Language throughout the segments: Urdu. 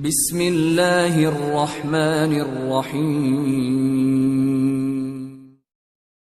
بسم اللہ الرحمن الرحیم۔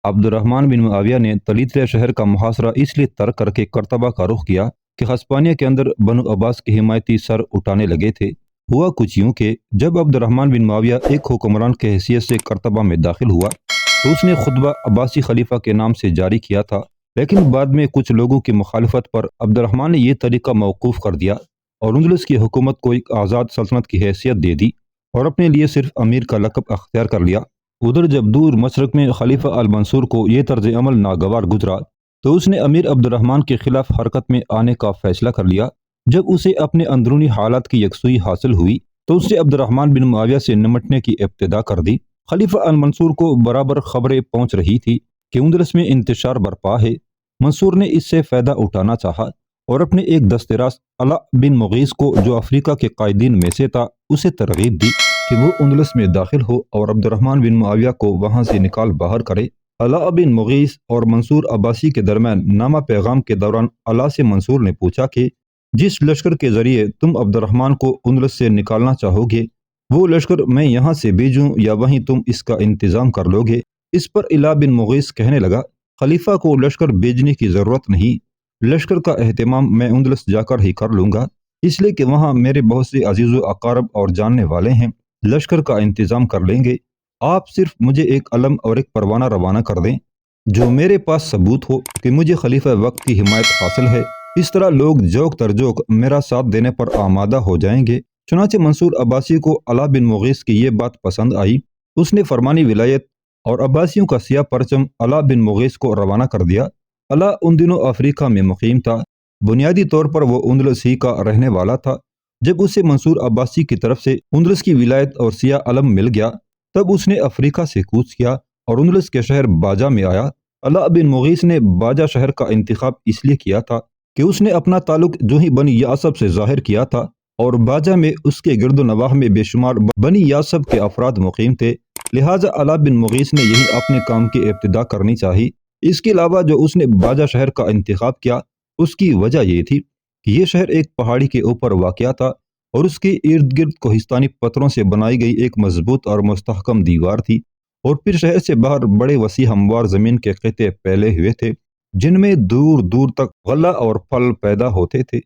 عبد الرحمن بن معاویہ نے طلیطیہ شہر کا محاصرہ اس لیے ترک کر کے کرتبہ کا رخ کیا کہ ہسپانیہ کے اندر بنو عباس کے حمایتی سر اٹھانے لگے تھے۔ ہوا کچھ یوں کہ جب عبد الرحمن بن معاویہ ایک حکمران کے حیثیت سے کرتبہ میں داخل ہوا تو اس نے خطبہ عباسی خلیفہ کے نام سے جاری کیا تھا، لیکن بعد میں کچھ لوگوں کی مخالفت پر عبد الرحمن نے یہ طریقہ موقوف کر دیا اور اندلس کی حکومت کو ایک آزاد سلطنت کی حیثیت دے دی اور اپنے لیے صرف امیر کا لقب اختیار کر لیا۔ ادھر جب دور مشرق میں خلیفہ المنصور کو یہ طرز عمل ناگوار گزرا تو اس نے امیر عبد الرحمن کے خلاف حرکت میں آنے کا فیصلہ کر لیا۔ جب اسے اپنے اندرونی حالات کی یکسوئی حاصل ہوئی تو اس نے عبد الرحمن بن معاویہ سے نمٹنے کی ابتدا کر دی۔ خلیفہ المنصور کو برابر خبریں پہنچ رہی تھی کہ اندلس میں انتشار برپا ہے۔ منصور نے اس سے فائدہ اٹھانا چاہا اور اپنے ایک دستہ راست علا بن مغیث کو، جو افریقہ کے قائدین میں سے تھا، اسے ترغیب دی کہ وہ اندلس میں داخل ہو اور عبد الرحمن بن معاویہ کو وہاں سے نکال باہر کرے۔ علا بن مغیث اور منصور عباسی کے درمیان نامہ پیغام کے دوران علا سے منصور نے پوچھا کہ جس لشکر کے ذریعے تم عبد الرحمن کو اندلس سے نکالنا چاہو گے وہ لشکر میں یہاں سے بھیجوں یا وہیں تم اس کا انتظام کر لو گے؟ اس پر علا بن مغیث کہنے لگا، خلیفہ کو لشکر بھیجنے کی ضرورت نہیں، لشکر کا اہتمام میں اندلس جا کر ہی کر لوں گا، اس لیے کہ وہاں میرے بہت سے عزیز و اقارب اور جاننے والے ہیں، لشکر کا انتظام کر لیں گے۔ آپ صرف مجھے ایک علم اور ایک پروانہ روانہ کر دیں جو میرے پاس ثبوت ہو کہ مجھے خلیفہ وقت کی حمایت حاصل ہے، اس طرح لوگ جوک تر جوک میرا ساتھ دینے پر آمادہ ہو جائیں گے۔ چنانچہ منصور عباسی کو علا بن مغیث کی یہ بات پسند آئی، اس نے فرمانی ولایت اور عباسیوں کا سیاہ پرچم علا بن مغیث کو روانہ کر دیا۔ علا ان دنوں افریقہ میں مقیم تھا، بنیادی طور پر وہ اندلس ہی کا رہنے والا تھا۔ جب اسے منصور عباسی کی طرف سے اندلس کی ولایت اور سیاہ علم مل گیا تب اس نے افریقہ سے کوچ کیا اور اندلس کے شہر باجہ میں آیا۔ علا بن مغیث نے باجہ شہر کا انتخاب اس لیے کیا تھا کہ اس نے اپنا تعلق جو ہی بنی یاسب سے ظاہر کیا تھا اور باجہ میں اس کے گرد و نواح میں بے شمار بنی یاسب کے افراد مقیم تھے، لہٰذا علا بن مغیث نے یہی اپنے کام کی ابتدا کرنی چاہی۔ اس کے علاوہ جو اس نے باجہ شہر کا انتخاب کیا اس کی وجہ یہ تھی کہ یہ شہر ایک پہاڑی کے اوپر واقع تھا اور اس کے ارد گرد کوہستانی پتھروں سے بنائی گئی ایک مضبوط اور مستحکم دیوار تھی، اور پھر شہر سے باہر بڑے وسیع ہموار زمین کے خطے پھیلے ہوئے تھے جن میں دور دور تک غلہ اور پھل پیدا ہوتے تھے۔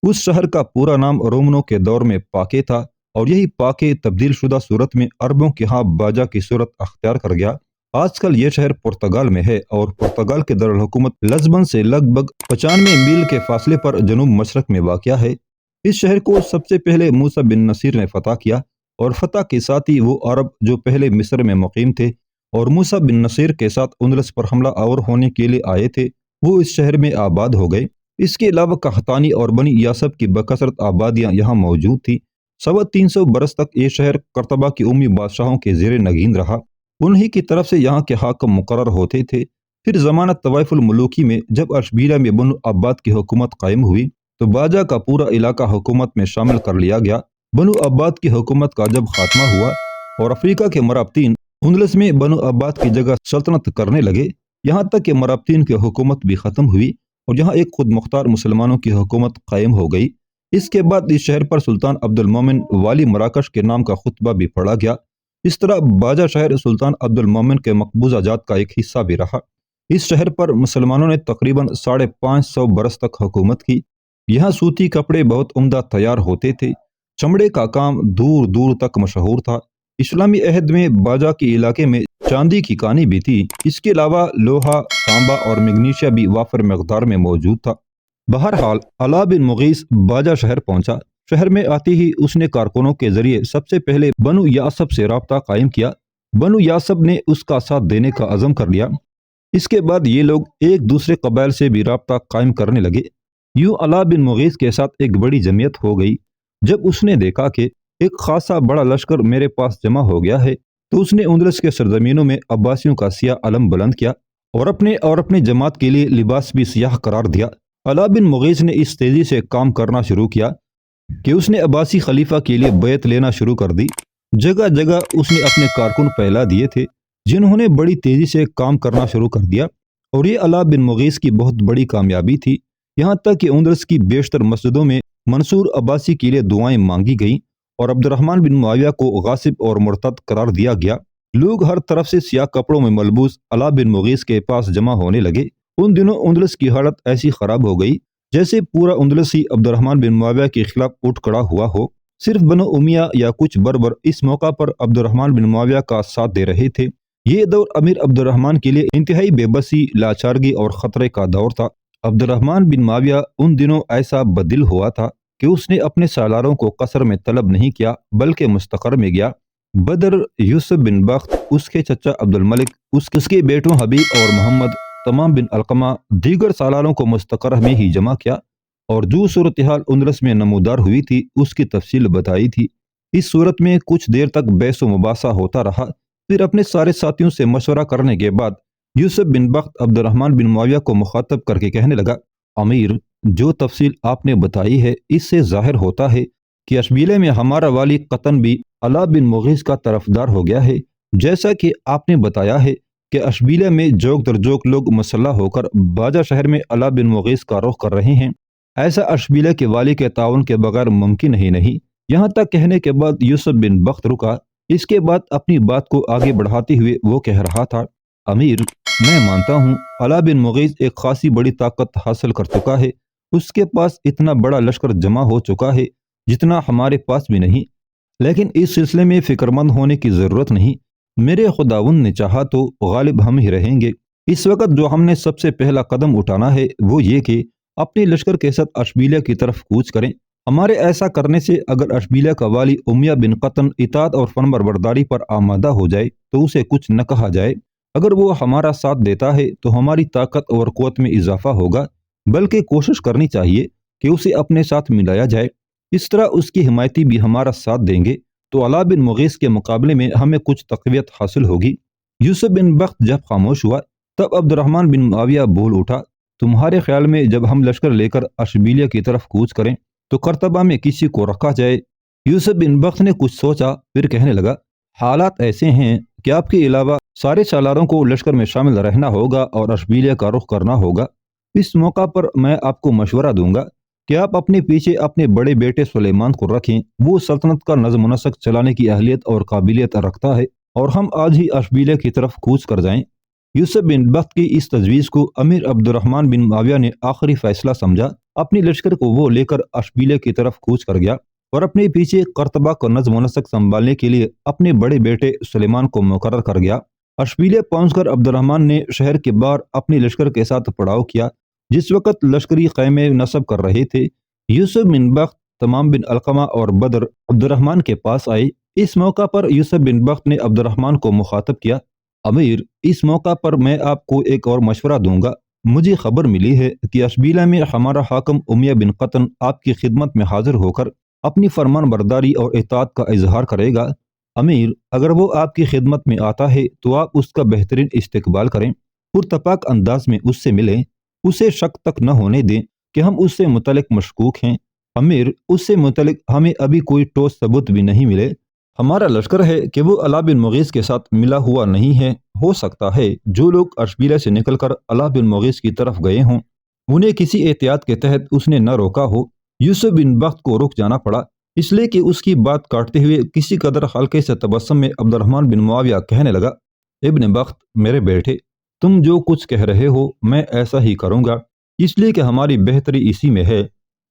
اس شہر کا پورا نام رومنوں کے دور میں پاکے تھا اور یہی پاکے تبدیل شدہ صورت میں عربوں کے ہاں باجہ کی صورت اختیار کر گیا۔ آج کل یہ شہر پرتگال میں ہے اور پرتگال کے دارالحکومت لزبن سے لگ بھگ 95 میل کے فاصلے پر جنوب مشرق میں واقع ہے۔ اس شہر کو سب سے پہلے موسیٰ بن نصیر نے فتح کیا اور فتح کے ساتھ ہی وہ عرب جو پہلے مصر میں مقیم تھے اور موسیٰ بن نصیر کے ساتھ اندلس پر حملہ آور ہونے کے لیے آئے تھے، وہ اس شہر میں آباد ہو گئے۔ اس کے علاوہ قحطانی اور بنی یاسب کی بکثرت آبادیاں یہاں موجود تھی۔ 350 برس تک یہ شہر کرتبہ کی امی بادشاہوں کے زیر نگین رہا، انہی کی طرف سے یہاں کے حاکم مقرر ہوتے تھے۔ پھر زمانہ طوائف الملوکی میں جب اشبیلیہ میں بنو عباد کی حکومت قائم ہوئی تو باجہ کا پورا علاقہ حکومت میں شامل کر لیا گیا۔ بنو عباد کی حکومت کا جب خاتمہ ہوا اور افریقہ کے مرابطین اندلس میں بنو عباد کی جگہ سلطنت کرنے لگے، یہاں تک کہ مرابطین کی حکومت بھی ختم ہوئی اور یہاں ایک خود مختار مسلمانوں کی حکومت قائم ہو گئی۔ اس کے بعد اس شہر پر سلطان عبد المومن والی مراکش کے نام کا خطبہ بھی پڑھا گیا۔ اس طرح باجہ شہر سلطان عبد المومن کے مقبوضہ جات کا ایک حصہ بھی رہا۔ اس شہر پر مسلمانوں نے تقریباً 550 برس تک حکومت کی۔ یہاں سوتی کپڑے بہت عمدہ تیار ہوتے تھے، چمڑے کا کام دور دور تک مشہور تھا۔ اسلامی عہد میں باجہ کے علاقے میں چاندی کی کانی بھی تھی، اس کے علاوہ لوہا، تانبا اور میگنیشیا بھی وافر مقدار میں موجود تھا۔ بہرحال علا بن مغیث باجہ شہر پہنچا۔ شہر میں آتے ہی اس نے کارکنوں کے ذریعے سب سے پہلے بنو یاسب سے رابطہ قائم کیا۔ بنو یاسب نے اس کا ساتھ دینے کا عزم کر لیا۔ اس کے بعد یہ لوگ ایک دوسرے قبائل سے بھی رابطہ قائم کرنے لگے۔ یوں علا بن مغیث کے ساتھ ایک بڑی جمعیت ہو گئی۔ جب اس نے دیکھا کہ ایک خاصا بڑا لشکر میرے پاس جمع ہو گیا ہے تو اس نے اندلس کے سرزمینوں میں عباسیوں کا سیاہ علم بلند کیا اور اپنے جماعت کے لیے لباس بھی سیاہ قرار دیا۔ علا بن مغیث نے اس تیزی سے کام کرنا شروع کیا کہ اس نے عباسی خلیفہ کے لیے بیعت لینا شروع کر دی۔ جگہ جگہ اس نے اپنے کارکن پھیلا دیے تھے جنہوں نے بڑی تیزی سے کام کرنا شروع کر دیا، اور یہ علا بن مغیث کی بہت بڑی کامیابی تھی۔ یہاں تک کہ اندلس کی بیشتر مسجدوں میں منصور عباسی کے لیے دعائیں مانگی گئیں اور عبد الرحمن بن معاویہ کو غاصب اور مرتد قرار دیا گیا۔ لوگ ہر طرف سے سیاہ کپڑوں میں ملبوس علا بن مغیث کے پاس جمع ہونے لگے۔ ان دنوں اندلس کی حالت ایسی خراب ہو گئی جیسے پورا اندلس ہی عبد الرحمن بن معاویہ کے خلاف اٹھ کھڑا ہوا ہو۔ صرف بنو امیہ یا کچھ بربر اس موقع پر عبد الرحمن بن معاویہ کا ساتھ دے رہے تھے۔ یہ دور امیر عبد الرحمن کے لیے انتہائی بے بسی، لاچارگی اور خطرے کا دور تھا۔ عبد الرحمن بن معاویہ ان دنوں ایسا بدل ہوا تھا کہ اس نے اپنے سالاروں کو قصر میں طلب نہیں کیا بلکہ مستقر میں گیا۔ بدر، یوسف بن بخت، اس کے چچا عبد الملک، اس کے بیٹوں حبیب اور محمد، تمام بن علقمہ، دیگر سالاروں کو مستقر میں ہی جمع کیا اور جو صورتحال اندلس میں نمودار ہوئی تھی اس کی تفصیل بتائی تھی۔ اس صورت میں کچھ دیر تک بحث و مباحثہ ہوتا رہا، پھر اپنے سارے ساتھیوں سے مشورہ کرنے کے بعد یوسف بن بخت عبد الرحمن بن معاویہ کو مخاطب کر کے کہنے لگا، امیر، جو تفصیل آپ نے بتائی ہے اس سے ظاہر ہوتا ہے کہ اشبیلے میں ہمارا والی قطن بھی علا بن مغیث کا طرفدار ہو گیا ہے۔ جیسا کہ آپ نے بتایا ہے کہ اشبیلے میں جوک در جوک لوگ مسلح ہو کر باجہ شہر میں علا بن مغیث کا رخ کر رہے ہیں، ایسا اشبیلے کے والی کے تعاون کے بغیر ممکن ہی نہیں۔ یہاں تک کہنے کے بعد یوسف بن بخت رکا۔ اس کے بعد اپنی بات کو آگے بڑھاتے ہوئے وہ کہہ رہا تھا، امیر، میں مانتا ہوں علا بن مغیث ایک خاصی بڑی طاقت حاصل کر چکا ہے، اس کے پاس اتنا بڑا لشکر جمع ہو چکا ہے جتنا ہمارے پاس بھی نہیں، لیکن اس سلسلے میں فکر مند ہونے کی ضرورت نہیں۔ میرے خداوند نے چاہا تو غالب ہم ہی رہیں گے۔ اس وقت جو ہم نے سب سے پہلا قدم اٹھانا ہے وہ یہ کہ اپنے لشکر کے ساتھ اشبیلیہ کی طرف کوچ کریں۔ ہمارے ایسا کرنے سے اگر اشبیلیہ کا والی امیہ بن قطن اطاعت اور فرمانبرداری پر آمادہ ہو جائے تو اسے کچھ نہ کہا جائے، اگر وہ ہمارا ساتھ دیتا ہے تو ہماری طاقت اور قوت میں اضافہ ہوگا، بلکہ کوشش کرنی چاہیے کہ اسے اپنے ساتھ ملایا جائے، اس طرح اس کی حمایتی بھی ہمارا ساتھ دیں گے تو علا بن مغیث کے مقابلے میں ہمیں کچھ تقویت حاصل ہوگی۔ یوسف بن بخت جب خاموش ہوا تب عبد الرحمن بن معاویہ بول اٹھا، تمہارے خیال میں جب ہم لشکر لے کر اشبیلیہ کی طرف کوچ کریں تو کرتبہ میں کسی کو رکھا جائے؟ یوسف بن بخت نے کچھ سوچا پھر کہنے لگا، حالات ایسے ہیں کہ آپ کے علاوہ سارے سالاروں کو لشکر میں شامل رہنا ہوگا اور اشبیلیہ کا رخ کرنا ہوگا۔ اس موقع پر میں آپ کو مشورہ دوں گا کہ آپ اپنے پیچھے اپنے بڑے بیٹے سلیمان کو رکھیں، وہ سلطنت کا نظم و نسق چلانے کی اہلیت اور قابلیت رکھتا ہے، اور ہم آج ہی اشبیلیہ کی طرف کوچ کر جائیں۔ یوسف بن بخت کی اس تجویز کو امیر عبد الرحمن بن معاویہ نے آخری فیصلہ سمجھا۔ اپنی لشکر کو وہ لے کر اشبیلیہ کی طرف کوچ کر گیا اور اپنے پیچھے قرطبہ کا نظم و نسق سنبھالنے کے لیے اپنے بڑے بیٹے سلیمان کو مقرر کر گیا۔ اشبیلیہ پہنچ کر عبد الرحمن نے شہر کے باہر اپنے لشکر کے ساتھ پڑاؤ کیا۔ جس وقت لشکری خیمے نصب کر رہے تھے، یوسف بن بخت، تمام بن علقمہ اور بدر عبد الرحمن کے پاس آئے۔ اس موقع پر یوسف بن بخت نے عبد الرحمن کو مخاطب کیا، امیر، اس موقع پر میں آپ کو ایک اور مشورہ دوں گا۔ مجھے خبر ملی ہے کہ اشبیلیہ میں ہمارا حاکم امیہ بن قطن آپ کی خدمت میں حاضر ہو کر اپنی فرمان برداری اور اطاعت کا اظہار کرے گا۔ امیر، اگر وہ آپ کی خدمت میں آتا ہے تو آپ اس کا بہترین استقبال کریں، پرتپاک انداز میں اس سے ملیں، اسے شک تک نہ ہونے دیں کہ ہم اس سے متعلق مشکوک ہیں۔ امیر، اس سے متعلق ہمیں ابھی کوئی ٹھوس ثبوت بھی نہیں ملے۔ ہمارا لشکر ہے کہ وہ علا بن مغیث کے ساتھ ملا ہوا نہیں ہے، ہو سکتا ہے جو لوگ اشبیلیہ سے نکل کر علا بن مغیث کی طرف گئے ہوں انہیں کسی احتیاط کے تحت اس نے نہ روکا ہو۔ یوسف بن بخت کو رک جانا پڑا، اس لیے کہ اس کی بات کاٹتے ہوئے کسی قدر ہلکے سے تبسم میں عبد الرحمن بن معاویہ کہنے لگا، ابن بخت، میرے بیٹے، تم جو کچھ کہہ رہے ہو میں ایسا ہی کروں گا، اس لیے کہ ہماری بہتری اسی میں ہے۔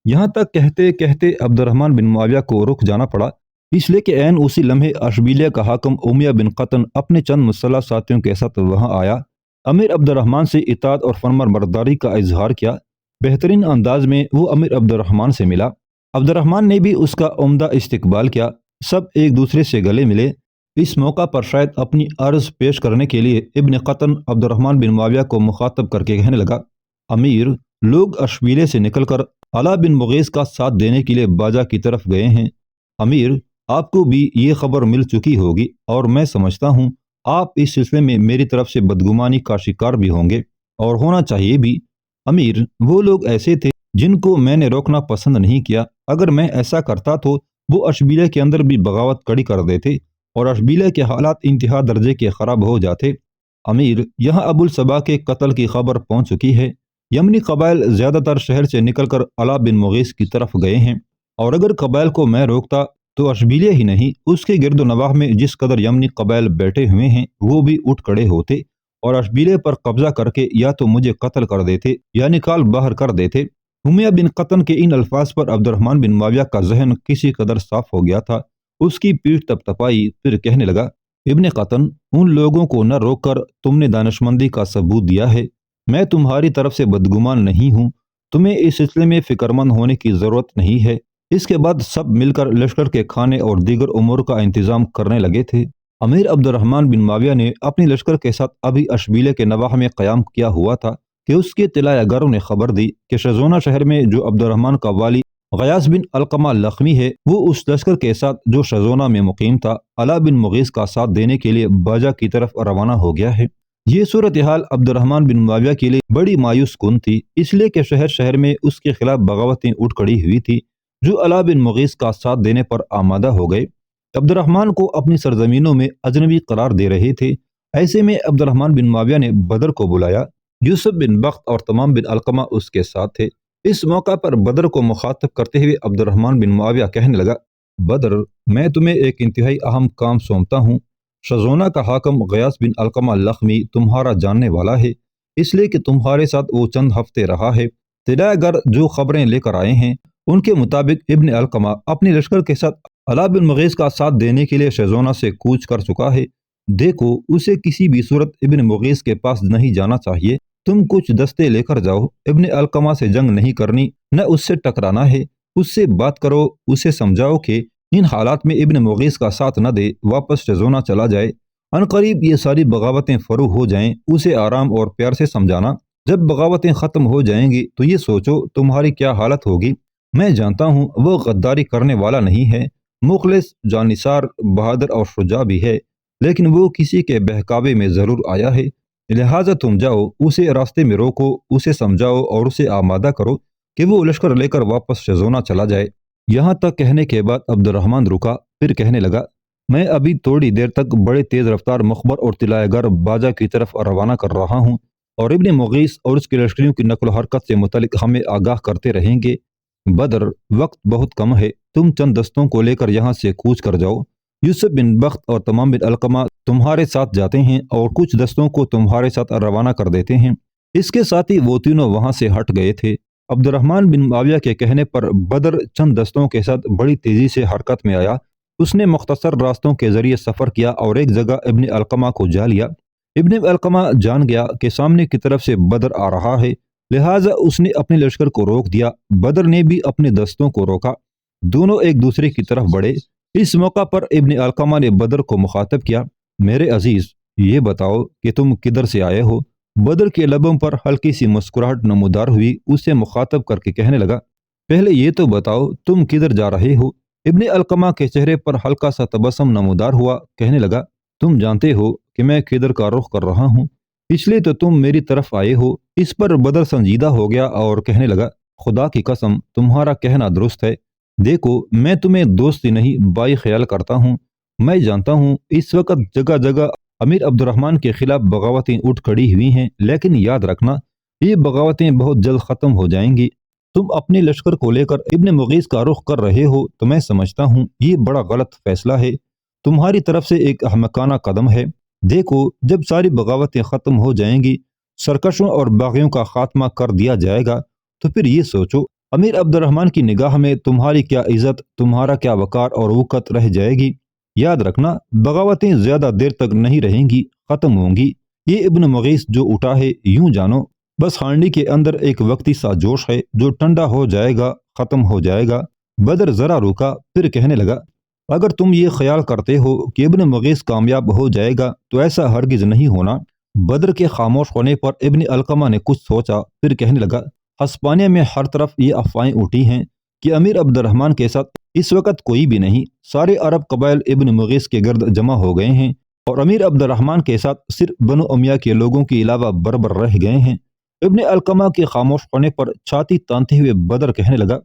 یہاں تک کہتے کہتے عبد الرحمن بن معاویہ کو رک جانا پڑا، اس لیے کہ عین اسی لمحے اشبیلیہ کا حاکم امیہ بن قطن اپنے چند مسلح ساتھیوں کے ساتھ وہاں آیا۔ امیر عبد الرحمن سے اطاعت اور فرمان برداری کا اظہار کیا۔ بہترین انداز میں وہ امیر عبد الرحمن سے ملا۔ عبد الرحمن نے بھی اس کا عمدہ استقبال کیا۔ سب ایک دوسرے سے گلے ملے۔ اس موقع پر شاید اپنی عرض پیش کرنے کے لیے ابن قطن عبد الرحمن بن معاویہ کو مخاطب کر کے کہنے لگا، امیر، لوگ اشبیلیہ سے نکل کر علا بن مغیث کا ساتھ دینے کے لیے باجہ کی طرف گئے ہیں۔ امیر، آپ کو بھی یہ خبر مل چکی ہوگی اور میں سمجھتا ہوں آپ اس سلسلے میں میری طرف سے بدگمانی کا شکار بھی ہوں گے، اور ہونا چاہیے بھی۔ امیر، وہ لوگ ایسے تھے جن کو میں نے روکنا پسند نہیں کیا، اگر میں ایسا کرتا تو وہ اشبیلیہ کے اندر بھی بغاوت کڑی کر دیتے اور اشبیلیہ کے حالات انتہا درجے کے خراب ہو جاتے۔ امیر، یہاں ابو الصبا کے قتل کی خبر پہنچ چکی ہے۔ یمنی قبائل زیادہ تر شہر سے نکل کر علا بن مغیث کی طرف گئے ہیں، اور اگر قبائل کو میں روکتا تو اشبیلیہ ہی نہیں، اس کے گرد و نواح میں جس قدر یمنی قبائل بیٹھے ہوئے ہیں وہ بھی اٹھ کھڑے ہوتے اور اشبیلیہ پر قبضہ کر کے یا تو مجھے قتل کر دیتے یا نکال باہر کر دیتے۔ امیہ بن قطن کے ان الفاظ پر عبد الرحمن بن معاویہ کا ذہن کسی قدر صاف ہو گیا تھا۔ اس کی پیٹھ تپ تپائی، پھر کہنے لگا، ابن قطن، ان لوگوں کو نہ روک کر تم نے دانشمندی کا ثبوت دیا ہے۔ میں تمہاری طرف سے بدگمان نہیں ہوں، تمہیں اس سلسلے میں فکرمند ہونے کی ضرورت نہیں ہے۔ اس کے بعد سب مل کر لشکر کے کھانے اور دیگر امور کا انتظام کرنے لگے تھے۔ امیر عبد الرحمن بن معاویہ نے اپنی لشکر کے ساتھ ابھی اشبیلیہ کے نواح میں قیام کیا ہوا تھا کہ اس کے طلایہ گروں نے خبر دی کہ شیزونہ شہر میں جو عبد الرحمن کا والی غیاث بن علقمہ لخمی ہے، وہ اس لشکر کے ساتھ جو شیزونہ میں مقیم تھا، علا بن مغیث کا ساتھ دینے کے لیے باجہ کی طرف روانہ ہو گیا ہے۔ یہ صورتحال عبد الرحمن بن معاویہ کے لیے بڑی مایوس کن تھی، اس لیے کہ شہر میں اس کے خلاف بغاوتیں اٹھ کھڑی ہوئی تھی جو علا بن مغیث کا ساتھ دینے پر آمادہ ہو گئے۔ عبد الرحمن کو اپنی سرزمینوں میں اجنبی قرار دے رہے تھے۔ ایسے میں عبد الرحمن بن معاویہ نے بدر کو بلایا۔ یوسف بن بخت اور تمام بن علقمہ اس کے ساتھ تھے۔ اس موقع پر بدر کو مخاطب کرتے ہوئے عبد الرحمن بن معاویہ کہنے لگا، بدر، میں تمہیں ایک انتہائی اہم کام سونپتا ہوں۔ شیزونہ کا حاکم غیاث بن علقمہ لخمی تمہارا جاننے والا ہے، اس لیے کہ تمہارے ساتھ وہ چند ہفتے رہا ہے۔ طلایہ گر جو خبریں لے کر آئے ہیں ان کے مطابق ابن علقمہ اپنے لشکر کے ساتھ علا بن مغیث کا ساتھ دینے کے لیے شیزونہ سے کوچ کر چکا ہے۔ دیکھو، اسے کسی بھی صورت ابن مغیث کے پاس نہیں جانا چاہیے۔ تم کچھ دستے لے کر جاؤ، ابن علقمہ سے جنگ نہیں کرنی، نہ اس سے ٹکرانا ہے۔ اس سے بات کرو، اسے سمجھاؤ کہ ان حالات میں ابن مغیث کا ساتھ نہ دے، واپس شیزونہ چلا جائے۔ عنقریب یہ ساری بغاوتیں فروغ ہو جائیں، اسے آرام اور پیار سے سمجھانا۔ جب بغاوتیں ختم ہو جائیں گی تو یہ سوچو تمہاری کیا حالت ہوگی۔ میں جانتا ہوں وہ غداری کرنے والا نہیں ہے، مخلص، جانثار، بہادر اور شجاع بھی ہے، لیکن وہ کسی کے بہکاوے میں ضرور آیا ہے۔ لہٰذا تم جاؤ، اسے راستے میں روکو، اسے سمجھاؤ اور اسے آمادہ کرو کہ وہ لشکر لے کر واپس شیزونہ چلا جائے۔ یہاں تک کہنے کے بعد عبد الرحمن رکا، پھر کہنے لگا، میں ابھی تھوڑی دیر تک بڑے تیز رفتار مخبر اور طلایہ گر باجہ کی طرف روانہ کر رہا ہوں، اور ابن مغیث اور اس کے لشکریوں کی نقل و حرکت سے متعلق ہمیں آگاہ کرتے رہیں گے۔ بدر، وقت بہت کم ہے، تم چند دستوں کو لے کر یہاں سے کوچ کر جاؤ۔ یوسف بن بخت اور تمام بن علقمہ تمہارے ساتھ جاتے ہیں اور کچھ دستوں کو تمہارے ساتھ روانہ کر دیتے ہیں۔ اس کے ساتھ ہی وہ تینوں وہاں سے ہٹ گئے تھے۔ عبد الرحمن بن معاویہ کے کہنے پر بدر چند دستوں کے ساتھ بڑی تیزی سے حرکت میں آیا۔ اس نے مختصر راستوں کے ذریعے سفر کیا اور ایک جگہ ابن علقمہ کو جا لیا۔ ابن علقمہ جان گیا کہ سامنے کی طرف سے بدر آ رہا ہے، لہٰذا اس نے اپنے لشکر کو روک دیا۔ بدر نے بھی اپنے دستوں کو روکا، دونوں ایک دوسرے کی طرف بڑھے۔ اس موقع پر ابن علقمہ نے بدر کو مخاطب کیا، میرے عزیز، یہ بتاؤ کہ تم کدھر سے آئے ہو؟ بدر کے لبوں پر ہلکی سی مسکراہٹ نمودار ہوئی، اسے مخاطب کر کے کہنے لگا، پہلے یہ تو بتاؤ تم کدھر جا رہے ہو؟ ابن علقمہ کے چہرے پر ہلکا سا تبسم نمودار ہوا، کہنے لگا، تم جانتے ہو کہ میں کدھر کا رخ کر رہا ہوں، اس لیے تو تم میری طرف آئے ہو۔ اس پر بدر سنجیدہ ہو گیا اور کہنے لگا، خدا کی قسم، تمہارا کہنا درست ہے۔ دیکھو، میں تمہیں دوست ہی نہیں بائی خیال کرتا ہوں۔ میں جانتا ہوں اس وقت جگہ جگہ امیر عبد الرحمن کے خلاف بغاوتیں اٹھ کھڑی ہوئی ہیں، لیکن یاد رکھنا یہ بغاوتیں بہت جلد ختم ہو جائیں گی۔ تم اپنے لشکر کو لے کر ابن مغیث کا رخ کر رہے ہو تو میں سمجھتا ہوں یہ بڑا غلط فیصلہ ہے، تمہاری طرف سے ایک احمقانہ قدم ہے۔ دیکھو، جب ساری بغاوتیں ختم ہو جائیں گی، سرکشوں اور باغیوں کا خاتمہ کر دیا جائے گا، تو پھر یہ سوچو امیر عبد الرحمن کی نگاہ میں تمہاری کیا عزت، تمہارا کیا وقار اور وقت رہ جائے گی۔ یاد رکھنا بغاوتیں زیادہ دیر تک نہیں رہیں گی، ختم ہوں گی۔ یہ ابن مغیث جو اٹھا ہے، یوں جانو بس ہانڈی کے اندر ایک وقتی سا جوش ہے جو ٹھنڈا ہو جائے گا، ختم ہو جائے گا۔ بدر ذرا رکا، پھر کہنے لگا، اگر تم یہ خیال کرتے ہو کہ ابن مغیث کامیاب ہو جائے گا تو ایسا ہرگز نہیں ہونا۔ بدر کے خاموش ہونے پر ابن علقمہ نے کچھ سوچا، پھر کہنے لگا، ہسپانیہ میں ہر طرف یہ افواہیں اٹھی ہیں کہ امیر عبد الرحمن کے ساتھ اس وقت کوئی بھی نہیں، سارے عرب قبائل ابن مغیث کے گرد جمع ہو گئے ہیں اور امیر عبد الرحمن کے ساتھ صرف بنو امیہ کے لوگوں کے علاوہ بربر رہ گئے ہیں۔ ابن علقمہ کے خاموش ہونے پر چھاتی تانتے ہوئے بدر کہنے لگا،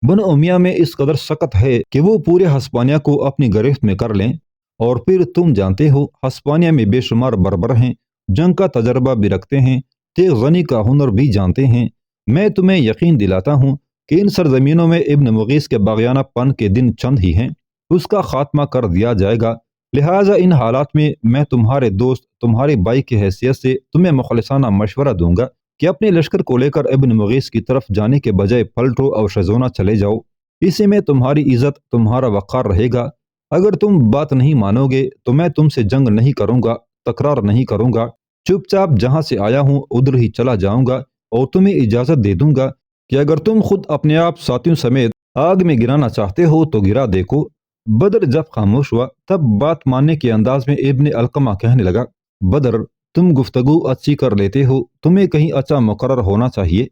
بنو امیہ میں اس قدر سخت ہے کہ وہ پورے ہسپانیہ کو اپنی گرفت میں کر لیں، اور پھر تم جانتے ہو ہسپانیہ میں بے شمار بربر ہیں، جنگ کا تجربہ بھی رکھتے ہیں، تیغ زنی کا ہنر بھی جانتے ہیں۔ میں تمہیں یقین دلاتا ہوں کہ ان سرزمینوں میں ابن مغیث کے باغیانہ پن کے دن چند ہی ہیں۔ اس کا خاتمہ کر دیا جائے گا۔ لہٰذا ان حالات میں میں تمہارے دوست، تمہارے بھائی کی حیثیت سے تمہیں مخلصانہ مشورہ دوں گا کہ اپنے لشکر کو لے کر ابن مغیث کی طرف جانے کے بجائے پلٹو اور شیزونہ چلے جاؤ۔ اسی میں تمہاری عزت، تمہارا وقار رہے گا۔ اگر تم بات نہیں مانو گے تو میں تم سے جنگ نہیں کروں گا، تکرار نہیں کروں گا، چپ چاپ جہاں سے آیا ہوں ادھر ہی چلا جاؤں گا، اور تمہیں اجازت دے دوں گا کہ اگر تم خود اپنے آپ ساتھیوں سمیت آگ میں گرانا چاہتے ہو تو گرا دیکھو۔ بدر جب خاموش ہوا تب بات ماننے کے انداز میں ابن علقمہ کہنے لگا، بدر، تم گفتگو اچھی کر لیتے ہو، تمہیں کہیں اچھا مقرر ہونا چاہیے۔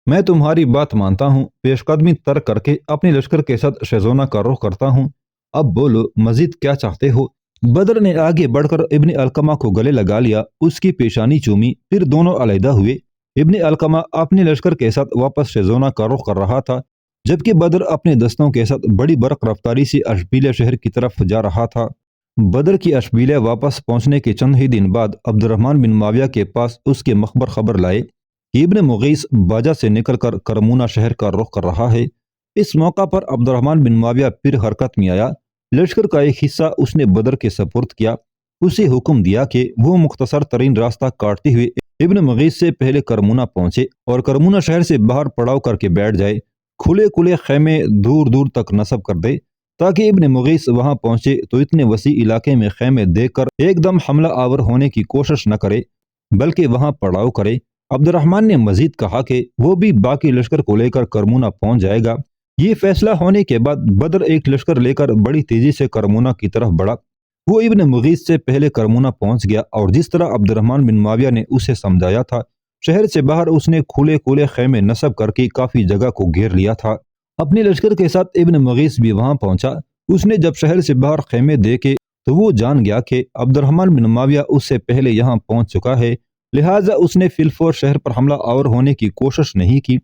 میں تمہاری بات مانتا ہوں، پیش قدمی ترک کر کے اپنے لشکر کے ساتھ شیزونہ کا رخ کرتا ہوں۔ اب بولو مزید کیا چاہتے ہو؟ بدر نے آگے بڑھ کر ابن علقمہ کو گلے لگا لیا، اس کی پیشانی چومی، پھر دونوں علیحدہ ہوئے۔ ابن علقمہ اپنے لشکر کے ساتھ واپس شیزونہ کا رخ کر رہا تھا، جبکہ بدر اپنے دستوں کے ساتھ بڑی برق رفتاری سے اشبیلیہ شہر کی طرف جا رہا تھا۔ بدر کی اشبیلیہ واپس پہنچنے کے چند ہی دن بعد عبد الرحمن بن معاویہ کے پاس اس کے مخبر خبر لائے کہ ابن مغیث باجہ سے نکل کر کرمونہ شہر کا رخ کر رہا ہے۔ اس موقع پر عبد الرحمن بن معاویہ پھر حرکت میں آیا۔ لشکر کا ایک حصہ اس نے بدر کے سپرد کیا، اسے حکم دیا کہ وہ مختصر ترین راستہ کاٹتے ہوئے ابن مغیث سے پہلے کرمونہ پہنچے اور کرمونہ شہر سے باہر پڑاؤ کر کے بیٹھ جائے، کھلے کھلے خیمے دور دور تک نصب کر دے تاکہ ابن مغیث وہاں پہنچے تو اتنے وسیع علاقے میں خیمے دیکھ کر ایک دم حملہ آور ہونے کی کوشش نہ کرے بلکہ وہاں پڑاؤ کرے۔ عبد الرحمن نے مزید کہا کہ وہ بھی باقی لشکر کو لے کر کرمونہ پہنچ جائے گا۔ یہ فیصلہ ہونے کے بعد بدر ایک لشکر لے کر بڑی تیزی سے کرمونہ کی طرف بڑھا۔ وہ ابن مغیث سے پہلے کرمونہ پہنچ گیا اور جس طرح عبد الرحمن بن معاویہ نے اسے سمجھایا تھا، شہر سے باہر اس نے کھلے کھلے خیمے نصب کر کے کافی جگہ کو گھیر لیا تھا۔ اپنے لشکر کے ساتھ ابن مغیث بھی وہاں پہنچا۔ اس نے جب شہر سے باہر خیمے دیکھے تو وہ جان گیا کہ عبد الرحمن بن معاویہ اس سے پہلے یہاں پہنچ چکا ہے، لہٰذا اس نے فی الفور شہر پر حملہ آور ہونے کی کوشش نہیں کی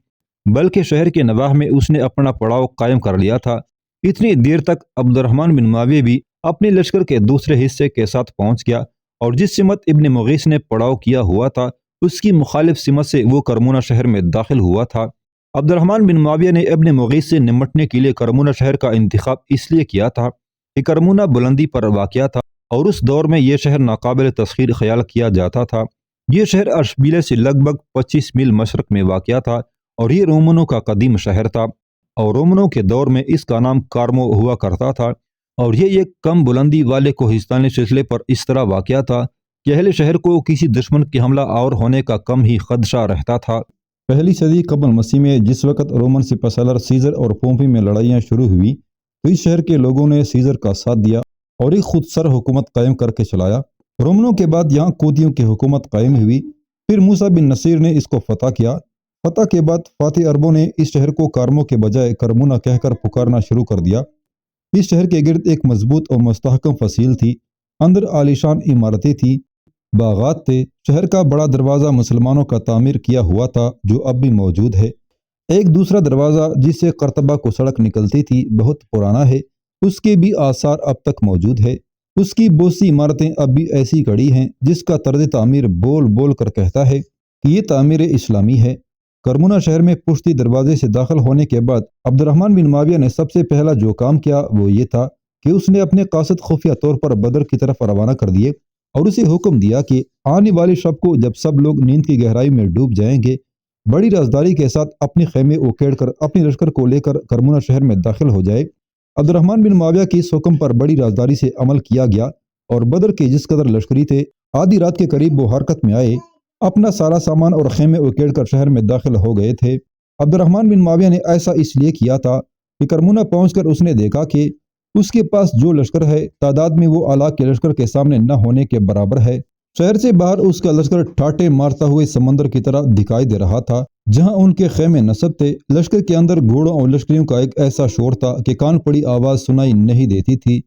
بلکہ شہر کے نواح میں اس نے اپنا پڑاؤ قائم کر لیا تھا۔ اتنی دیر تک عبد الرحمن بن معاویہ بھی اپنے لشکر کے دوسرے حصے کے ساتھ پہنچ گیا اور جس سمت ابن مغیث نے پڑاؤ کیا ہوا تھا اس کی مخالف سمت سے وہ کرمونہ شہر میں داخل ہوا تھا۔ عبد الرحمن بن معاویہ نے ابن مغیث سے نمٹنے کے لیے کرمونہ شہر کا انتخاب اس لیے کیا تھا کہ کرمونہ بلندی پر واقع تھا اور اس دور میں یہ شہر ناقابل تسخیر خیال کیا جاتا تھا۔ یہ شہر اشبیلے سے لگ بھگ 25 میل مشرق میں واقع تھا اور یہ رومنوں کا قدیم شہر تھا اور رومنوں کے دور میں اس کا نام کارمو ہوا کرتا تھا، اور یہ ایک کم بلندی والے کوہستانی سلسلے پر اس طرح واقع تھا کہ اہل شہر کو کسی دشمن کے حملہ آور ہونے کا کم ہی خدشہ رہتا تھا۔ پہلی صدی قبل مسیح میں جس وقت رومن سپہ سالار سیزر اور پومپی میں لڑائیاں شروع ہوئی تو اس شہر کے لوگوں نے سیزر کا ساتھ دیا اور ایک خود سر حکومت قائم کر کے چلایا۔ رومنوں کے بعد یہاں کوتیوں کی حکومت قائم ہوئی، پھر موسیٰ بن نصیر نے اس کو فتح کیا۔ فتح کے بعد فاتح عربوں نے اس شہر کو کارمو کے بجائے کرمونہ کہہ کر پکارنا شروع کر دیا۔ اس شہر کے گرد ایک مضبوط اور مستحکم فصیل تھی، اندر عالیشان عمارتیں تھی، باغات تھے۔ شہر کا بڑا دروازہ مسلمانوں کا تعمیر کیا ہوا تھا جو اب بھی موجود ہے۔ ایک دوسرا دروازہ جس سے قرطبہ کو سڑک نکلتی تھی بہت پرانا ہے، اس کے بھی آثار اب تک موجود ہے۔ اس کی بہت سی عمارتیں اب بھی ایسی کڑی ہیں جس کا طرز تعمیر بول بول کر کہتا ہے کہ یہ تعمیر اسلامی ہے۔ کرمونہ شہر میں پشتی دروازے سے داخل ہونے کے بعد عبد الرحمن بن معاویہ نے سب سے پہلا جو کام کیا وہ یہ تھا کہ اس نے اپنے قاصد خفیہ طور پر بدر کی طرف روانہ کر دیے اور اسے حکم دیا کہ آنے والی شب کو جب سب لوگ نیند کی گہرائی میں ڈوب جائیں گے بڑی رازداری کے ساتھ اپنے خیمے اکھیڑ کر اپنے لشکر کو لے کر کرمونہ شہر میں داخل ہو جائے۔ عبد الرحمن بن معاویہ کی اس حکم پر بڑی رازداری سے عمل کیا گیا اور بدر کے جس قدر لشکری تھے آدھی رات کے قریب وہ حرکت میں آئے، اپنا سارا سامان اور خیمے اکھیڑ کر شہر میں داخل ہو گئے تھے۔ عبد الرحمن بن معاویہ نے ایسا اس لیے کیا تھا کہ کرمونہ پہنچ کر اس نے دیکھا کہ اس کے پاس جو لشکر ہے تعداد میں وہ علاق کے لشکر کے سامنے نہ ہونے کے برابر ہے۔ شہر سے باہر اس کا لشکر ٹھاٹے مارتا ہوئے سمندر کی طرح دکھائی دے رہا تھا جہاں ان کے خیمے نصب تھے۔ لشکر کے اندر گھوڑوں اور لشکریوں کا ایک ایسا شور تھا کہ کان پڑی آواز سنائی نہیں دیتی تھی۔